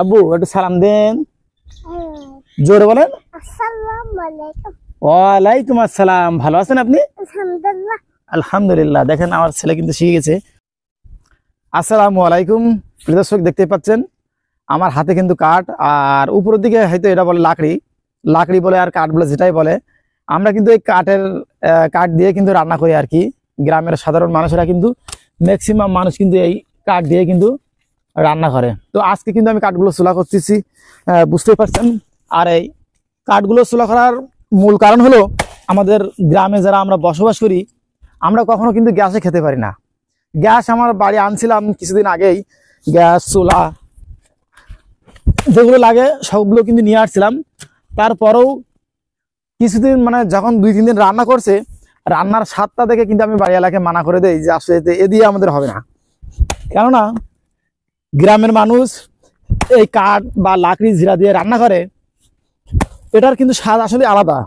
আব্বু একটু সালাম দেন, জোরে বলেন। ওয়ালাইকুম আসসালাম। ভালো আছেন আপনি? আলহামদুলিল্লাহ। দেখেন আমার ছেলে কিন্তু শিখে গেছে। আসসালামু আলাইকুম। প্রিয় দর্শক, দেখতে পাচ্ছেন আমার হাতে কিন্তু কাঠ, আর উপরের দিকে হয়তো এটা বলে লাকড়ি বলে, আর কাঠ বলে, যেটাই বলে। আমরা কিন্তু এই কাঠ দিয়ে কিন্তু রান্না করি আর কি। গ্রামের সাধারণ মানুষেরা কিন্তু ম্যাক্সিমাম মানুষ কিন্তু এই কাঠ দিয়ে কিন্তু রান্না করে। তো আজকে কিন্তু আমি কাঠগুলো চুলা করতেছি, বুঝতেই পারছেন। আর এই কাঠগুলো চুলা করার মূল কারণ হলো, আমাদের গ্রামে যারা আমরা বসবাস করি, আমরা কখনো কিন্তু গ্যাসে খেতে পারি না। গ্যাস আমার বাড়ি আনছিলাম কিছুদিন আগেই, গ্যাস চুলা যেগুলো লাগে সবগুলো কিন্তু নিয়ে আসছিলাম। তারপরেও কিছুদিন মানে যখন 2-3 দিন রান্না করছে, রান্নার স্বাদটা দেখে কিন্তু আমি বাড়ি এলাকায় মানা করে দেই যে আসলে এ দিয়ে আমাদের হবে না। কেননা গ্রামের মানুষ এই কাঠ বা লাকড়ি জিরা দিয়ে রান্না করে, এটার কিন্তু স্বাদ আসলে আলাদা।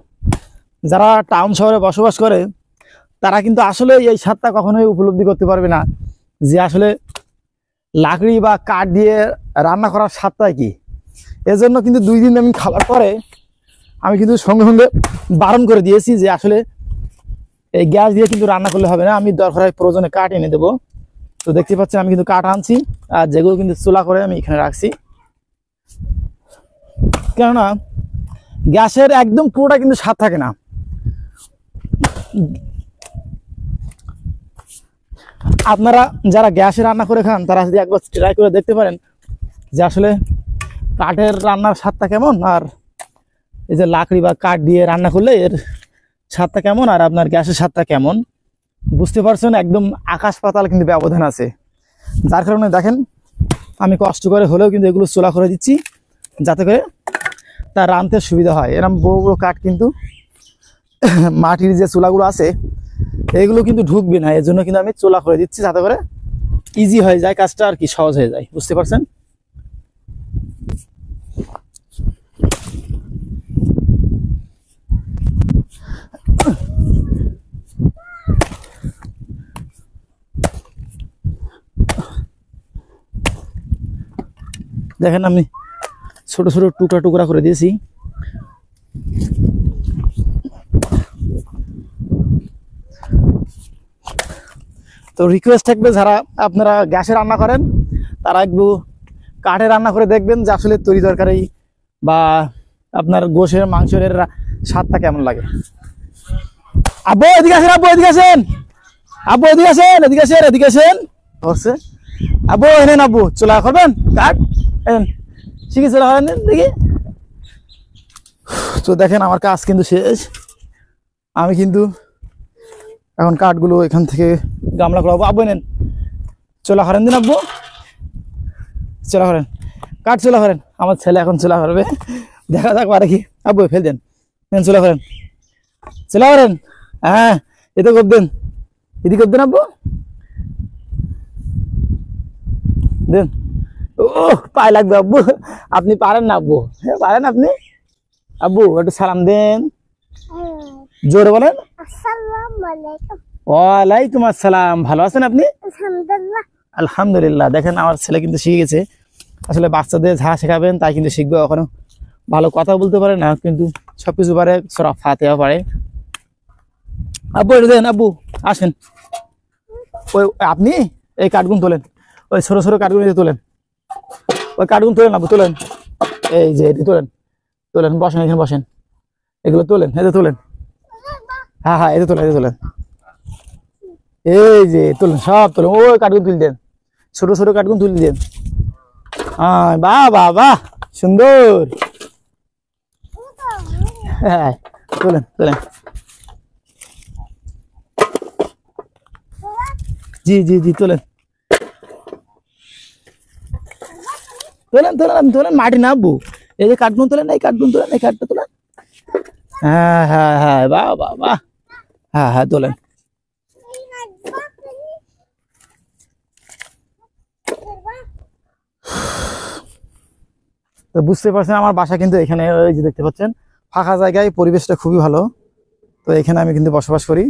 যারা টাউন শহরে বসবাস করে তারা কিন্তু আসলে এই স্বাদটা কখনোই উপলব্ধি করতে পারবে না, যে আসলে লাকড়ি বা কাঠ দিয়ে রান্না করার স্বাদটাই কি। এজন্য কিন্তু 2 দিন আমি খাবার পরে আমি কিন্তু সঙ্গে সঙ্গে বারণ করে দিয়েছি যে আসলে এই গ্যাস দিয়ে কিন্তু রান্না করলে হবে না, আমি দরকার হয় প্রয়োজনে কাঠ এনে দেবো। তো দেখতে পাচ্ছেন আমি কিন্তু কাঠ আনছি, আর যেগুলো কিন্তু চুলা করে আমি এখানে রাখছি। কেননা গ্যাসের একদম পুরোটা কিন্তু স্বাদ থাকে না। আপনারা যারা গ্যাসে রান্না করে খান তারা যদি একবার ট্রাই করে দেখতে পারেন যে আসলে কাঠের রান্নার স্বাদটা কেমন, আর এই যে লাকড়ি বা কাঠ দিয়ে রান্না করলে এর স্বাদটা কেমন, আর আপনার গ্যাসের স্বাদটা কেমন। বুঝতে পারছেন, একদম আকাশ পাতাল কিন্তু ব্যবধান আছে। যার কারণে দেখেন আমি কষ্ট করে হলেও কিন্তু এগুলো চুলা করে দিচ্ছি, যাতে করে তার রাঁধতে সুবিধা হয়। এরকম বড় বড় কাঠ কিন্তু মাটির যে চুলাগুলো আছে এগুলো কিন্তু ঢুকবে না, এর জন্য কিন্তু আমি চুলা করে দিচ্ছি, যাতে করে ইজি হয়ে যায় কাজটা আর কি, সহজ হয়ে যায়। বুঝতে পারছেন। দেখেন আমি ছোট ছোট টুকরা টুকরা করে দিয়েছি। তো রিকোয়েস্ট থাকবে, যারা আপনারা গ্যাসে রান্না করেন তারা একটু কাঠে রান্না করে দেখবেন যে আসলে তরি তরকারি বা আপনার গোশের মাংসের স্বাদটা কেমন লাগে। আব্বু এদিকে আসেন, আব্বু এদিকে আসেন, আব্বু এদিকে আসেন, এদিকে আসেন, এদিকে আসেন। হচ্ছে আব্বু এনেন, আব্বু চুলা করবেন, কাঠ এনেন, শিখে চুলা করেন দেখি। তো দেখেন আমার কাজ কিন্তু শেষ। আমি কিন্তু এখন কাঠগুলো এখান থেকে গামলা করাবো। আব্বু নেন, চুলা করেন দিন, আব্বু চুলা করেন, কাঠ চুলা করেন। আমার ছেলে এখন চুলা করবে, দেখা যাক পারে কি। আব্বু ফেল দেন, নেন চুলা করেন, চুলা করেন। হ্যাঁ এতে করবেন, এদিকে করবেন আব্বু, দেন। ও পায়ে লাগবে আব্বু, আপনি পারেন না আব্বু? হ্যাঁ পারেন আপনি। আব্বু একটু সালাম দেন, জোরে বলেন। ওয়ালাইকুম আসসালাম। ভালো আছেন আপনি? আলহামদুলিল্লাহ। দেখেন আমার ছেলে কিন্তু শিখে গেছে। আসলে বাচ্চাদের যা শেখাবেন তাই কিন্তু শিখবে। কখনো ভালো কথা বলতে পারে না, কিন্তু সবকিছু পারে, সূরা ফাতিহা পারে। আব্বু এটা দেন, আব্বু আসেন। ওই আপনি এই কাঠগুন তোলেন, ওই ছোট ছোট কাঠগুন তোলেন, ওই কাঠগুন তোলেন আব্বু, তোলেন। এই যে এটি তোলেন, তোলেন, বসেন এখানে বসেন, এগুলো তোলেন, এতে তোলেন। হ্যাঁ হ্যাঁ এতে তোলেন, এতে তোলেন, এই যে তোলেন, সব তোলেন। ওই কাঠগুন তুলে দেন, ছোট ছোট কাঠগুন তুলে দেন। হ্যাঁ বাহ বাহ বাহ, সুন্দর। হ্যাঁ তোলেন তোলেন, জি জি জি তোলেন, তোলেন তোলেন, আপনি তোলেন, মাটি না আব্বু। এই যে কাঠগুন তোলেন, এই কাঠগুন তোলেন, এই কাঠটা তোলেন। হ্যাঁ হ্যাঁ হ্যাঁ বাহ বাহ বাহ, হ্যাঁ হ্যাঁ তোলেন। তো বুঝতে পারছেন আমার বাসা কিন্তু এখানে, ওই যে দেখতে পাচ্ছেন ফাঁকা জায়গায়, পরিবেশটা খুবই ভালো। তো এখানে আমি কিন্তু বসবাস করি।